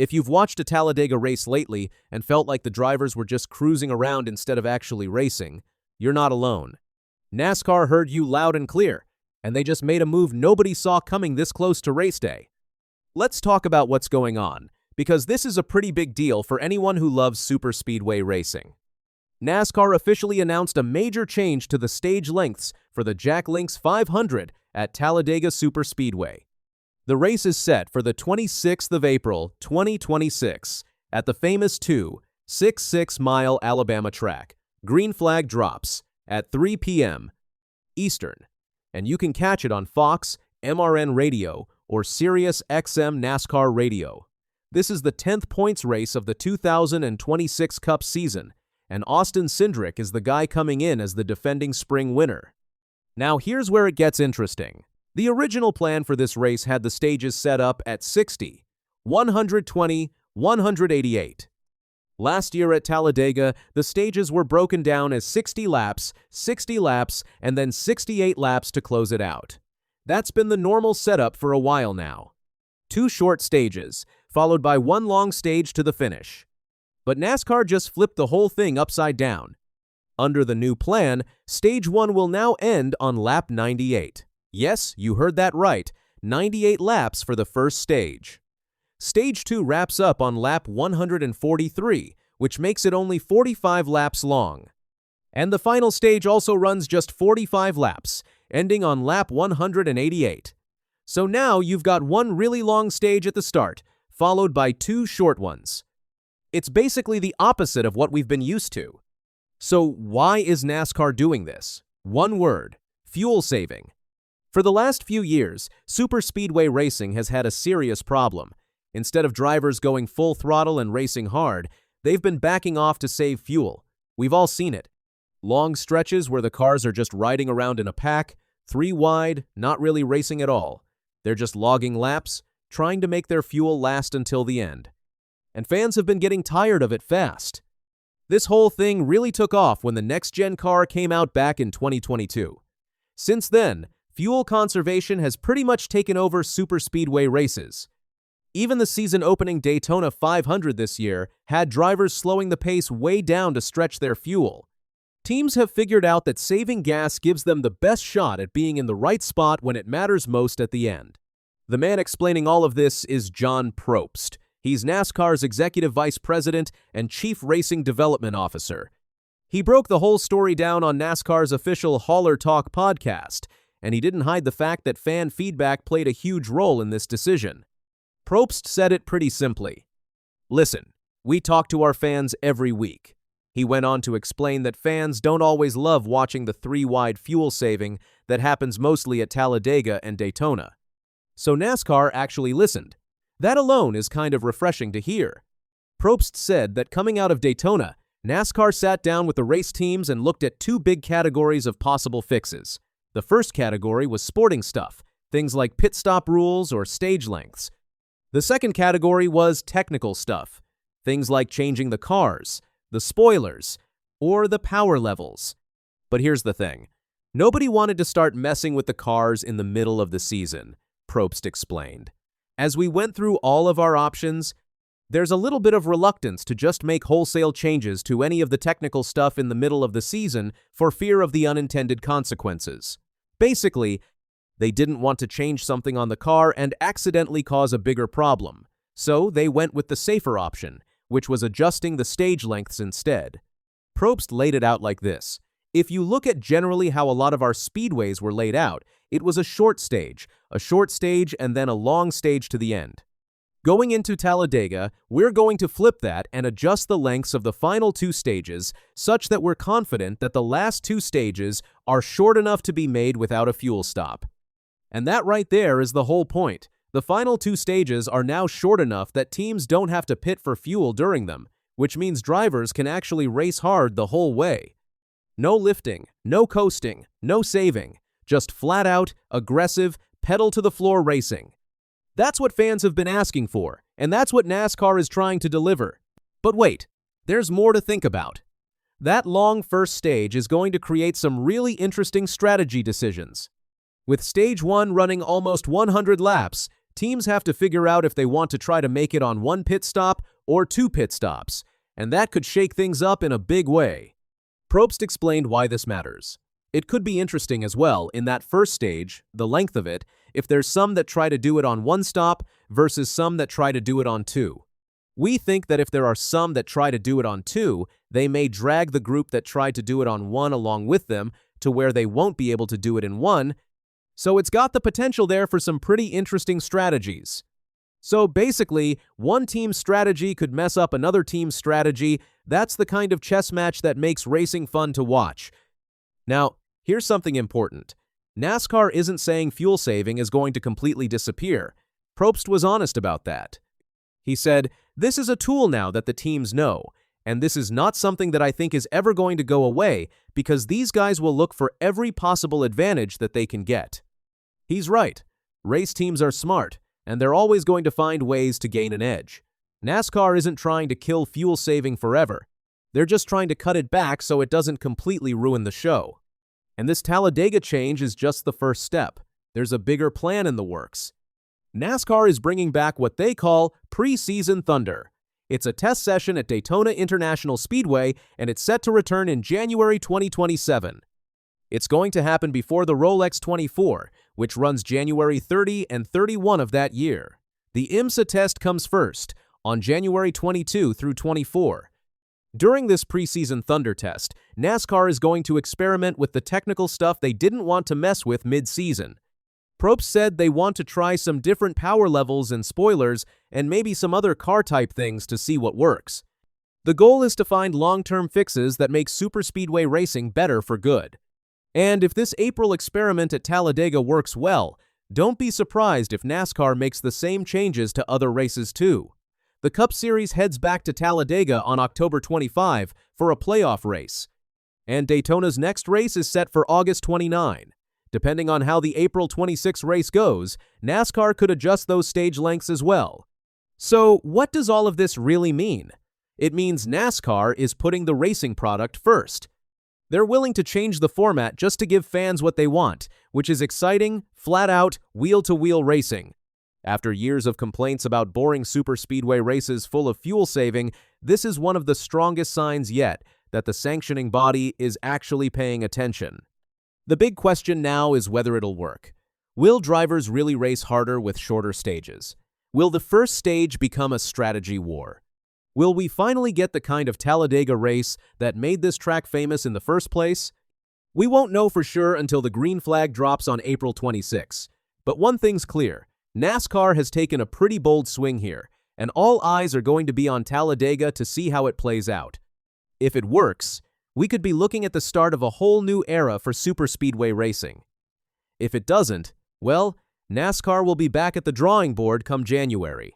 If you've watched a Talladega race lately and felt like the drivers were just cruising around instead of actually racing, you're not alone. NASCAR heard you loud and clear, and they just made a move nobody saw coming this close to race day. Let's talk about what's going on, because this is a pretty big deal for anyone who loves superspeedway racing. NASCAR officially announced a major change to the stage lengths for the Jack Links 500 at Talladega Superspeedway. The race is set for the 26th of April, 2026, at the famous 266-mile Alabama track. Green flag drops at 3 p.m. Eastern, and you can catch it on Fox, MRN Radio, or Sirius XM NASCAR Radio. This is the 10th points race of the 2026 Cup season, and Austin Cindric is the guy coming in as the defending spring winner. Now here's where it gets interesting. The original plan for this race had the stages set up at 60, 120, 188. Last year at Talladega, the stages were broken down as 60 laps, and then 68 laps to close it out. That's been the normal setup for a while now. 2 short stages, followed by 1 long stage to the finish. But NASCAR just flipped the whole thing upside down. Under the new plan, Stage 1 will now end on lap 98. Yes, you heard that right, 98 laps for the first stage. Stage 2 wraps up on lap 143, which makes it only 45 laps long. And the final stage also runs just 45 laps, ending on lap 188. So now you've got 1 really long stage at the start, followed by 2 short ones. It's basically the opposite of what we've been used to. So why is NASCAR doing this? One word: fuel saving. For the last few years, superspeedway racing has had a serious problem. Instead of drivers going full throttle and racing hard, they've been backing off to save fuel. We've all seen it. Long stretches where the cars are just riding around in a pack, 3 wide, not really racing at all. They're just logging laps, trying to make their fuel last until the end. And fans have been getting tired of it fast. This whole thing really took off when the next-gen car came out back in 2022. Since then, fuel conservation has pretty much taken over superspeedway races. Even the season-opening Daytona 500 this year had drivers slowing the pace way down to stretch their fuel. Teams have figured out that saving gas gives them the best shot at being in the right spot when it matters most at the end. The man explaining all of this is John Probst. He's NASCAR's Executive Vice President and Chief Racing Development Officer. He broke the whole story down on NASCAR's official Hauler Talk podcast, and he didn't hide the fact that fan feedback played a huge role in this decision. Probst said it pretty simply. "Listen, we talk to our fans every week." He went on to explain that fans don't always love watching the 3-wide fuel saving that happens mostly at Talladega and Daytona. So NASCAR actually listened. That alone is kind of refreshing to hear. Probst said that coming out of Daytona, NASCAR sat down with the race teams and looked at 2 big categories of possible fixes. The first category was sporting stuff, things like pit stop rules or stage lengths. The second category was technical stuff, things like changing the cars, the spoilers, or the power levels. But here's the thing. Nobody wanted to start messing with the cars in the middle of the season, Probst explained. As we went through all of our options, there's a little bit of reluctance to just make wholesale changes to any of the technical stuff in the middle of the season for fear of the unintended consequences. Basically, they didn't want to change something on the car and accidentally cause a bigger problem. So they went with the safer option, which was adjusting the stage lengths instead. Probst laid it out like this. If you look at generally how a lot of our speedways were laid out, it was a short stage, and then a long stage to the end. Going into Talladega, we're going to flip that and adjust the lengths of the final 2 stages such that we're confident that the last 2 stages are short enough to be made without a fuel stop. And that right there is the whole point. The final 2 stages are now short enough that teams don't have to pit for fuel during them, which means drivers can actually race hard the whole way. No lifting, no coasting, no saving, just flat-out, aggressive, pedal-to-the-floor racing. That's what fans have been asking for, and that's what NASCAR is trying to deliver. But wait, there's more to think about. That long first stage is going to create some really interesting strategy decisions. With Stage 1 running almost 100 laps, Teams have to figure out if they want to try to make it on one pit stop or two pit stops, and that could shake things up in a big way. Probst explained why this matters. It could be interesting as well in that first stage, the length of it, if there's some that try to do it on one stop versus some that try to do it on two. We think that if there are some that try to do it on two, they may drag the group that tried to do it on one along with them to where they won't be able to do it in one, so it's got the potential there for some pretty interesting strategies. So basically, one team's strategy could mess up another team's strategy. That's the kind of chess match that makes racing fun to watch. Now, here's something important. NASCAR isn't saying fuel saving is going to completely disappear. Probst was honest about that. He said, "This is a tool now that the teams know, and this is not something that I think is ever going to go away because these guys will look for every possible advantage that they can get." He's right. Race teams are smart, and they're always going to find ways to gain an edge. NASCAR isn't trying to kill fuel saving forever. They're just trying to cut it back so it doesn't completely ruin the show. And this Talladega change is just the first step. There's a bigger plan in the works. NASCAR is bringing back what they call Preseason Thunder. It's a test session at Daytona International Speedway, and it's set to return in January 2027. It's going to happen before the Rolex 24, which runs January 30 and 31 of that year. The IMSA test comes first, on January 22 through 24. During this preseason Thunder test, NASCAR is going to experiment with the technical stuff they didn't want to mess with mid-season. Probst said they want to try some different power levels and spoilers and maybe some other car-type things to see what works. The goal is to find long-term fixes that make superspeedway racing better for good. And if this April experiment at Talladega works well, don't be surprised if NASCAR makes the same changes to other races too. The Cup Series heads back to Talladega on October 25 for a playoff race. And Daytona's next race is set for August 29. Depending on how the April 26 race goes, NASCAR could adjust those stage lengths as well. So, what does all of this really mean? It means NASCAR is putting the racing product first. They're willing to change the format just to give fans what they want, which is exciting, flat-out, wheel-to-wheel racing. After years of complaints about boring superspeedway races full of fuel saving, this is one of the strongest signs yet that the sanctioning body is actually paying attention. The big question now is whether it'll work. Will drivers really race harder with shorter stages? Will the first stage become a strategy war? Will we finally get the kind of Talladega race that made this track famous in the first place? We won't know for sure until the green flag drops on April 26. But one thing's clear, NASCAR has taken a pretty bold swing here, and all eyes are going to be on Talladega to see how it plays out. If it works, we could be looking at the start of a whole new era for superspeedway racing. If it doesn't, well, NASCAR will be back at the drawing board come January.